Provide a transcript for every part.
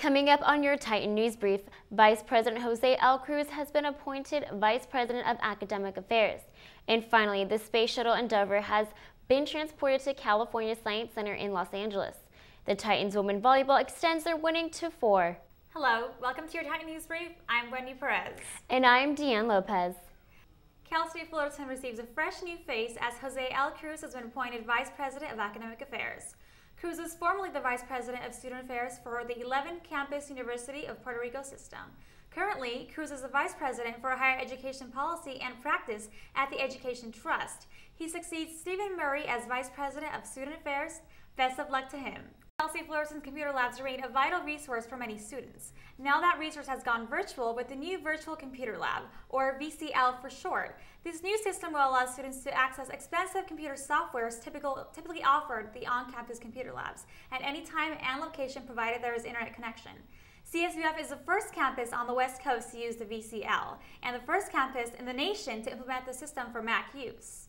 Coming up on your Titan News Brief, Vice President Jose L. Cruz has been appointed Vice President of Academic Affairs. And finally, the Space Shuttle Endeavour has been transported to California Science Center in Los Angeles. The Titans women volleyball extends their winning to 4. Hello, welcome to your Titan News Brief. I'm Wendy Perez. And I'm DeAnn Lopez. Cal State Fullerton receives a fresh new face as Jose L. Cruz has been appointed Vice President of Academic Affairs. Cruz was formerly the Vice President of Student Affairs for the 11 Campus University of Puerto Rico system. Currently, Cruz is the Vice President for Higher Education Policy and Practice at the Education Trust. He succeeds Stephen Murray as Vice President of Student Affairs. Best of luck to him. Cal State Fullerton's computer labs remain a vital resource for many students. Now that research has gone virtual with the new Virtual Computer Lab, or VCL for short. This new system will allow students to access expensive computer softwares typically offered at the on-campus computer labs at any time and location provided there is internet connection. CSUF is the first campus on the West Coast to use the VCL, and the first campus in the nation to implement the system for Mac use.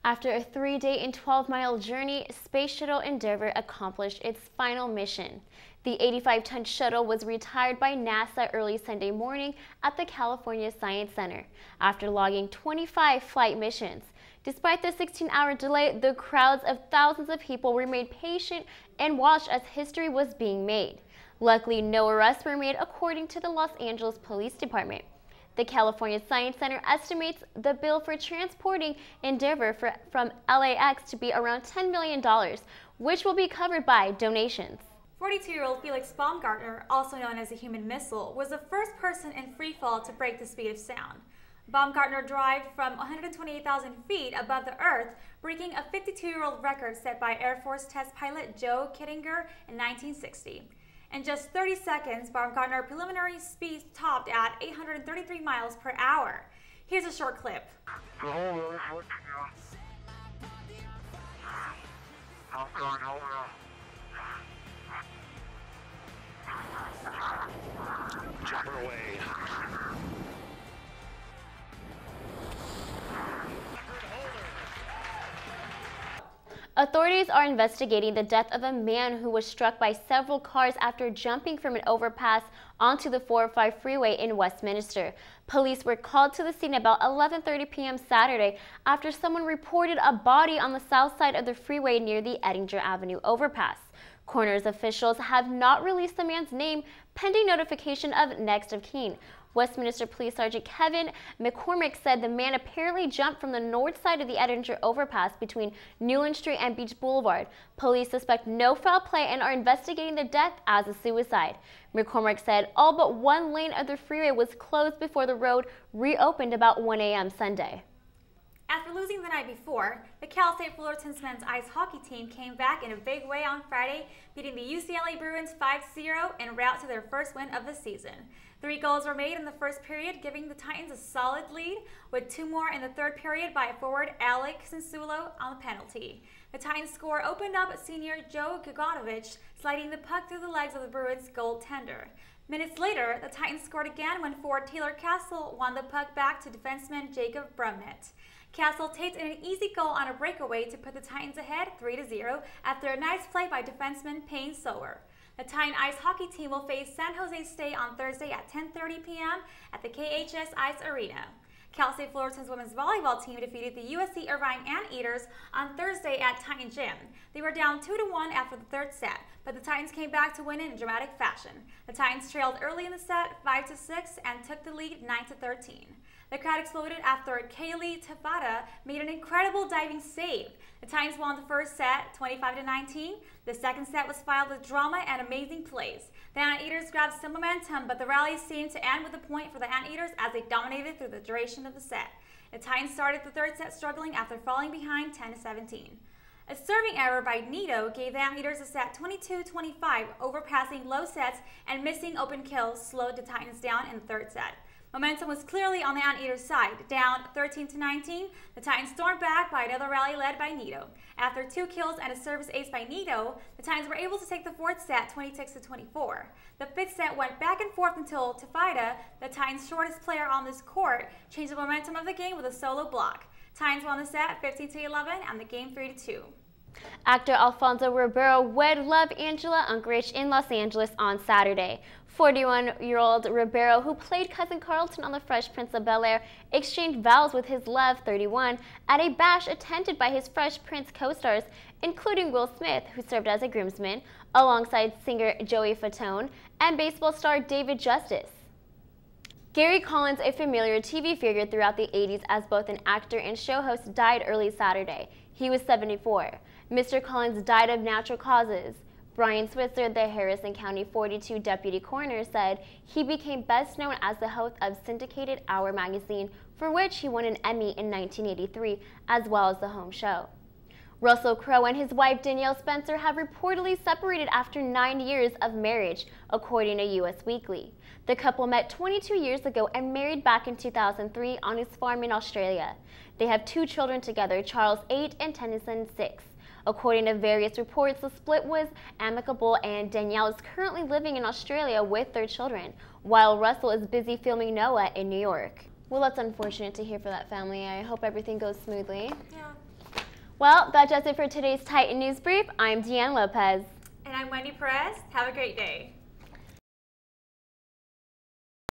After a 3-day and 12-mile journey, Space Shuttle Endeavour accomplished its final mission. The 85-ton shuttle was retired by NASA early Sunday morning at the California Science Center after logging 25 flight missions. Despite the 16-hour delay, the crowds of thousands of people remained patient and watched as history was being made. Luckily, no arrests were made, according to the Los Angeles Police Department. The California Science Center estimates the bill for transporting Endeavour from LAX to be around $10 million, which will be covered by donations. 42-year-old Felix Baumgartner, also known as a human missile, was the first person in free fall to break the speed of sound. Baumgartner dived from 128,000 feet above the Earth, breaking a 52-year-old record set by Air Force test pilot Joe Kittinger in 1960. In just 30 seconds, Baumgartner preliminary speed topped at 833 miles per hour. Here's a short clip. Jump her away. Authorities are investigating the death of a man who was struck by several cars after jumping from an overpass onto the 405 freeway in Westminster. Police were called to the scene about 11:30 p.m. Saturday after someone reported a body on the south side of the freeway near the Ettinger Avenue overpass. Coroner's officials have not released the man's name pending notification of next of kin. Westminster Police Sergeant Kevin McCormick said the man apparently jumped from the north side of the Ettinger overpass between Nguyen Street and Beach Boulevard. Police suspect no foul play and are investigating the death as a suicide. McCormick said all but one lane of the freeway was closed before the road reopened about 1 a.m. Sunday. After losing the night before, the Cal State Fullerton's men's ice hockey team came back in a big way on Friday, beating the UCLA Bruins 5-0 en route to their first win of the season. 3 goals were made in the first period, giving the Titans a solid lead, with 2 more in the third period by forward Alex Sensulo on the penalty. The Titans score opened up senior Joe Gaganovich, sliding the puck through the legs of the Bruins goaltender. Minutes later, the Titans scored again when forward Taylor Castle won the puck back to defenseman Jacob Brumnet. Castle taped in an easy goal on a breakaway to put the Titans ahead 3-0 after a nice play by defenseman Payne Sower. The Titan ice hockey team will face San Jose State on Thursday at 10:30 p.m. at the KHS Ice Arena. Cal State Fullerton's women's volleyball team defeated the USC Irvine Anteaters on Thursday at Titan Gym. They were down 2-1 after the third set, but the Titans came back to win in dramatic fashion. The Titans trailed early in the set 5-6 and took the lead 9-13. The crowd exploded after Kaylee Tabata made an incredible diving save. The Titans won the first set 25-19. The second set was filled with drama and amazing plays. The Anteaters grabbed some momentum, but the rally seemed to end with a point for the Anteaters as they dominated through the duration of the set. The Titans started the third set struggling after falling behind 10-17. A serving error by Nito gave the Anteaters a set 22-25, overpassing low sets and missing open kills slowed the Titans down in the third set. Momentum was clearly on the Anteaters' side. Down 13-19, the Titans stormed back by another rally led by Nito. After 2 kills and a service ace by Nito, the Titans were able to take the fourth set 26-24. The fifth set went back and forth until Tafida, the Titans' shortest player on this court, changed the momentum of the game with a solo block. Titans won the set 15-11 and the game 3-2. Actor Alfonso Ribeiro wed love Angela Unkrich in Los Angeles on Saturday. 41-year-old Ribeiro, who played Cousin Carlton on The Fresh Prince of Bel-Air, exchanged vows with his love, 31, at a bash attended by his Fresh Prince co-stars, including Will Smith, who served as a groomsman, alongside singer Joey Fatone and baseball star David Justice. Gary Collins, a familiar TV figure throughout the 80s as both an actor and show host, died early Saturday. He was 74. Mr. Collins died of natural causes. Brian Switzer, the Harrison County 42 deputy coroner, said he became best known as the host of syndicated Hour magazine, for which he won an Emmy in 1983, as well as the home show. Russell Crowe and his wife Danielle Spencer have reportedly separated after 9 years of marriage, according to US Weekly. The couple met 22 years ago and married back in 2003 on his farm in Australia. They have 2 children together, Charles 8 and Tennyson 6. According to various reports, the split was amicable and Danielle is currently living in Australia with their children, while Russell is busy filming Noah in New York. Well, that's unfortunate to hear for that family. I hope everything goes smoothly. Yeah. Well, that does it for today's Titan News Brief. I'm DeAnn Lopez. And I'm Wendy Perez. Have a great day.